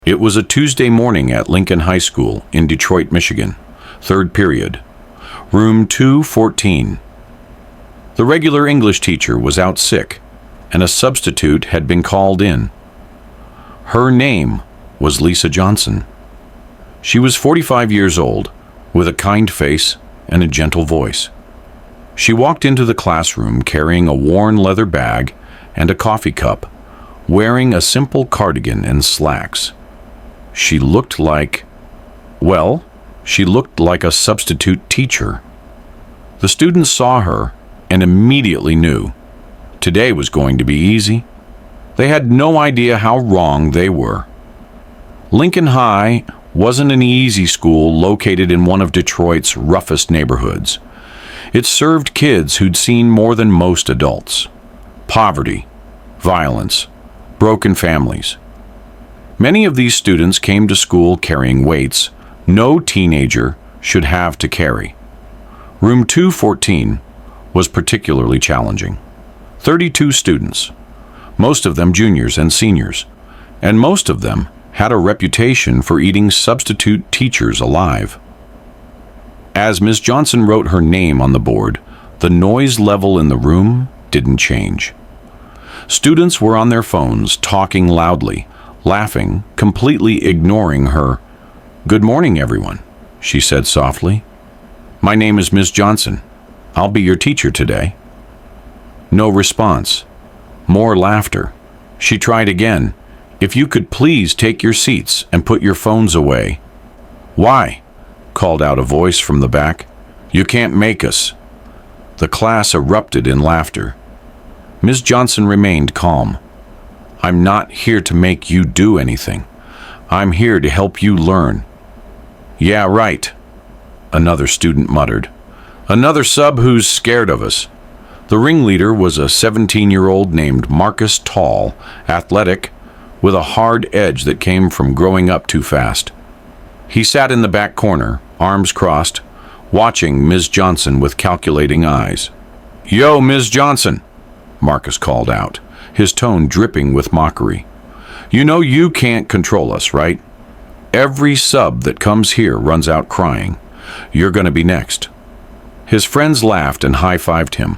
It was a Tuesday morning at Lincoln High School in Detroit, Michigan. Third period. Room 214. The regular English teacher was out sick, and a substitute had been called in. Her name was Lisa Johnson. She was 45 years old, with a kind face and a gentle voice. She walked into the classroom carrying a worn leather bag and a coffee cup, wearing a simple cardigan and slacks. She looked like a substitute teacher. The students saw her and immediately knew today was going to be easy. They had no idea how wrong they were. Lincoln High wasn't an easy school located in one of Detroit's roughest neighborhoods. It served kids who'd seen more than most adults: poverty, violence, broken families. Many of these students came to school carrying weights no teenager should have to carry. Room 214 was particularly challenging. 32 students, most of them juniors and seniors, and most of them had a reputation for eating substitute teachers alive. As Ms. Johnson wrote her name on the board, the noise level in the room didn't change. Students were on their phones, talking loudly, laughing, completely ignoring her. "Good morning, everyone," she said softly. "My name is Ms. Johnson. I'll be your teacher today." No response. More laughter. She tried again. "If you could please take your seats and put your phones away." "Why?" called out a voice from the back. "You can't make us." The class erupted in laughter. Ms. Johnson remained calm. "I'm not here to make you do anything. I'm here to help you learn." "Yeah, right," another student muttered. "Another sub who's scared of us." The ringleader was a 17-year-old named Marcus Tall, athletic, with a hard edge that came from growing up too fast. He sat in the back corner, arms crossed, watching Ms. Johnson with calculating eyes. "Yo, Ms. Johnson," Marcus called out, his tone dripping with mockery. "You know you can't control us, right? Every sub that comes here runs out crying. You're going to be next." His friends laughed and high-fived him.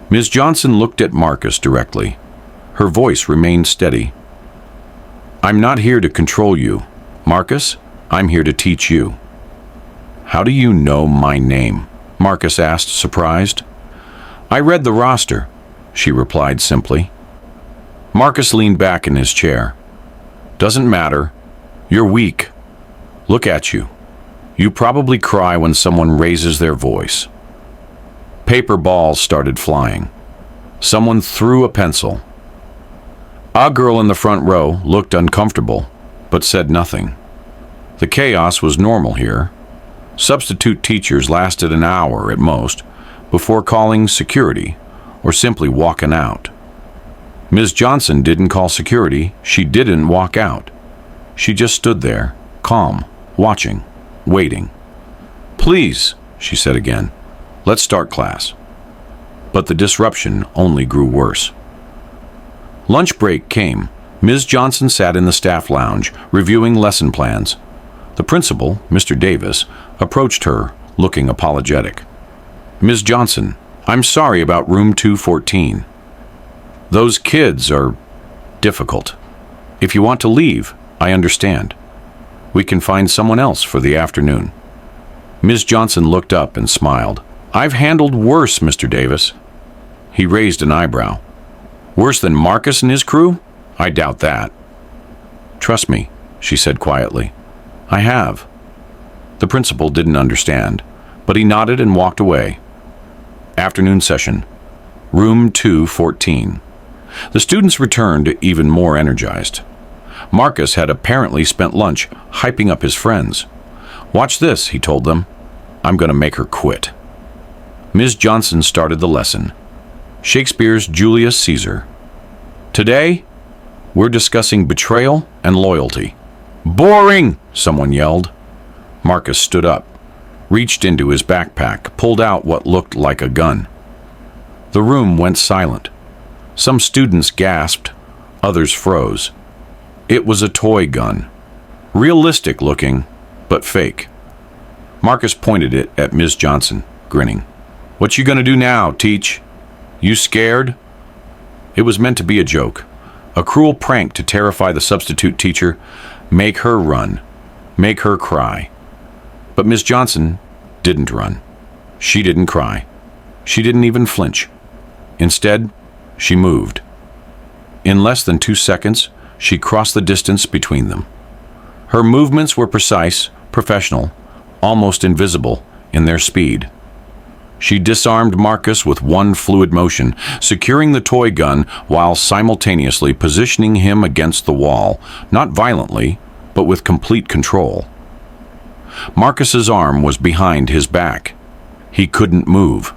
Ms. Johnson looked at Marcus directly. Her voice remained steady. "I'm not here to control you, Marcus. I'm here to teach you." "How do you know my name?" Marcus asked, surprised. "I read the roster," she replied simply. Marcus leaned back in his chair. "Doesn't matter. You're weak. Look at you. You probably cry when someone raises their voice." Paper balls started flying. Someone threw a pencil. A girl in the front row looked uncomfortable, but said nothing. The chaos was normal here. Substitute teachers lasted an hour at most before calling security or simply walking out. Ms. Johnson didn't call security. She didn't walk out. She just stood there, calm, watching, waiting. "Please," she said again, "let's start class." But the disruption only grew worse. Lunch break came. Ms. Johnson sat in the staff lounge, reviewing lesson plans. The principal, Mr. Davis, approached her, looking apologetic. "Ms. Johnson, I'm sorry about room 214. Those kids are difficult. If you want to leave, I understand. We can find someone else for the afternoon." Ms. Johnson looked up and smiled. "I've handled worse, Mr. Davis." He raised an eyebrow. "Worse than Marcus and his crew? I doubt that." "Trust me," she said quietly. "I have." The principal didn't understand, but he nodded and walked away. Afternoon session. Room 214. The students returned even more energized. Marcus had apparently spent lunch hyping up his friends. "Watch this," he told them. "I'm going to make her quit." Ms. Johnson started the lesson. Shakespeare's Julius Caesar. "Today, we're discussing betrayal and loyalty." "Boring!" someone yelled. Marcus stood up, reached into his backpack, pulled out what looked like a gun. The room went silent. Some students gasped, others froze. It was a toy gun, Realistic looking, but fake. Marcus pointed it at Ms. Johnson, grinning. "What you gonna do now, Teach? You scared?" It was meant to be a joke, a cruel prank to terrify the substitute teacher, make her run, make her cry. But Ms. Johnson didn't run. She didn't cry. She didn't even flinch. Instead, she moved. In less than 2 seconds, she crossed the distance between them. Her movements were precise, professional, almost invisible in their speed. She disarmed Marcus with one fluid motion, securing the toy gun while simultaneously positioning him against the wall, not violently, but with complete control. Marcus's arm was behind his back. He couldn't move.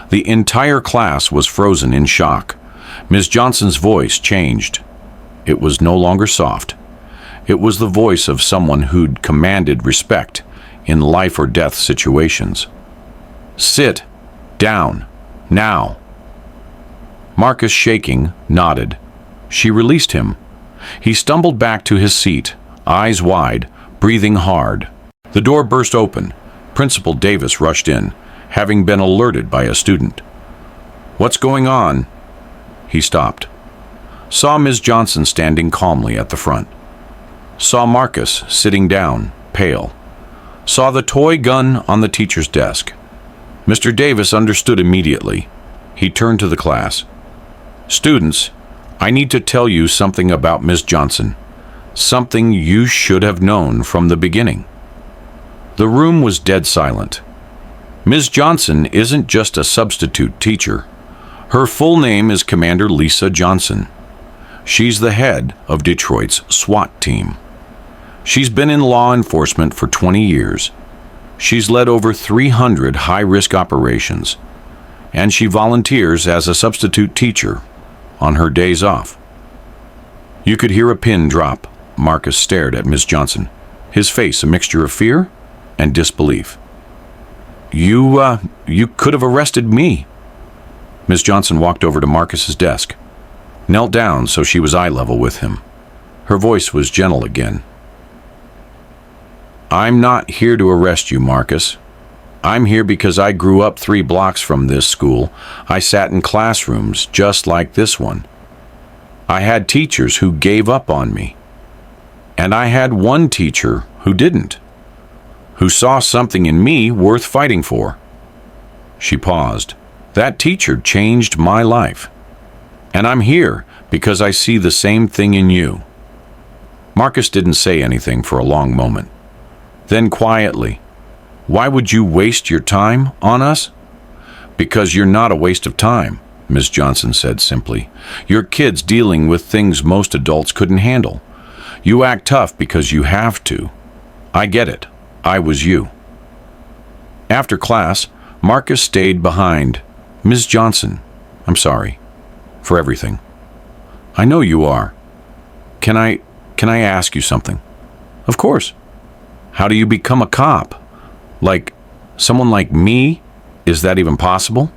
The entire class was frozen in shock. Ms. Johnson's voice changed. It was no longer soft. It was the voice of someone who'd commanded respect in life or death situations. "Sit down, now." Marcus, shaking, nodded. She released him. He stumbled back to his seat, eyes wide, breathing hard. The door burst open. Principal Davis rushed in, having been alerted by a student. "What's going on?" He stopped. Saw Ms. Johnson standing calmly at the front. Saw Marcus sitting down, pale. Saw the toy gun on the teacher's desk. Mr. Davis understood immediately. He turned to the class. "Students, I need to tell you something about Ms. Johnson. Something you should have known from the beginning." The room was dead silent. Ms. Johnson isn't just a substitute teacher. Her full name is Commander Lisa Johnson. She's the head of Detroit's SWAT team. She's been in law enforcement for 20 years. She's led over 300 high-risk operations, and she volunteers as a substitute teacher on her days off. You could hear a pin drop. Marcus stared at Ms. Johnson, his face a mixture of fear and disbelief. You could have arrested me." Ms. Johnson walked over to Marcus's desk, knelt down so she was eye level with him. Her voice was gentle again. "I'm not here to arrest you, Marcus. I'm here because I grew up 3 blocks from this school. I sat in classrooms just like this one. I had teachers who gave up on me. And I had one teacher who didn't, who saw something in me worth fighting for." She paused. "That teacher changed my life. And I'm here because I see the same thing in you." Marcus didn't say anything for a long moment. Then quietly, "Why would you waste your time on us?" "Because you're not a waste of time," Ms. Johnson said simply. "Your kid's dealing with things most adults couldn't handle. You act tough because you have to. I get it. I was you." After class, Marcus stayed behind. "Ms. Johnson, I'm sorry for everything. I know you are. Can I ask you something?" "Of course." "How do you become a cop? Like, someone like me? Is that even possible?"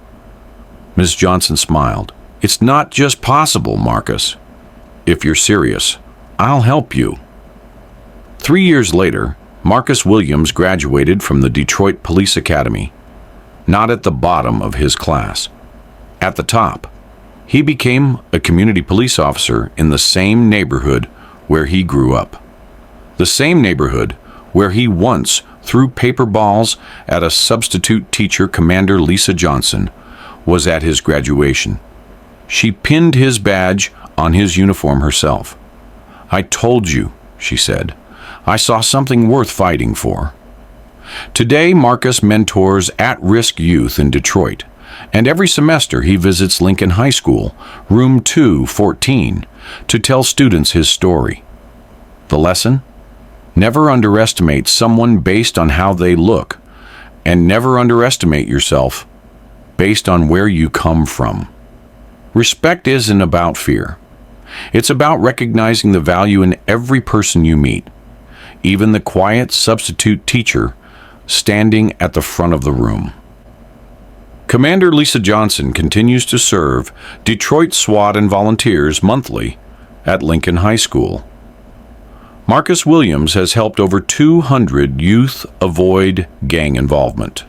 Ms. Johnson smiled. "It's not just possible, Marcus. If you're serious, I'll help you." 3 years later, Marcus Williams graduated from the Detroit Police Academy. Not at the bottom of his class. At the top. He became a community police officer in the same neighborhood where he grew up. The same neighborhood where he once threw paper balls at a substitute teacher, Commander Lisa Johnson, was at his graduation. She pinned his badge on his uniform herself. "I told you," she said. "I saw something worth fighting for." Today, Marcus mentors at-risk youth in Detroit, and every semester he visits Lincoln High School, room 214, to tell students his story. The lesson? Never underestimate someone based on how they look, and never underestimate yourself based on where you come from. Respect isn't about fear. It's about recognizing the value in every person you meet, even the quiet substitute teacher standing at the front of the room. Commander Lisa Johnson continues to serve Detroit SWAT and volunteers monthly at Lincoln High School. Marcus Williams has helped over 200 youth avoid gang involvement.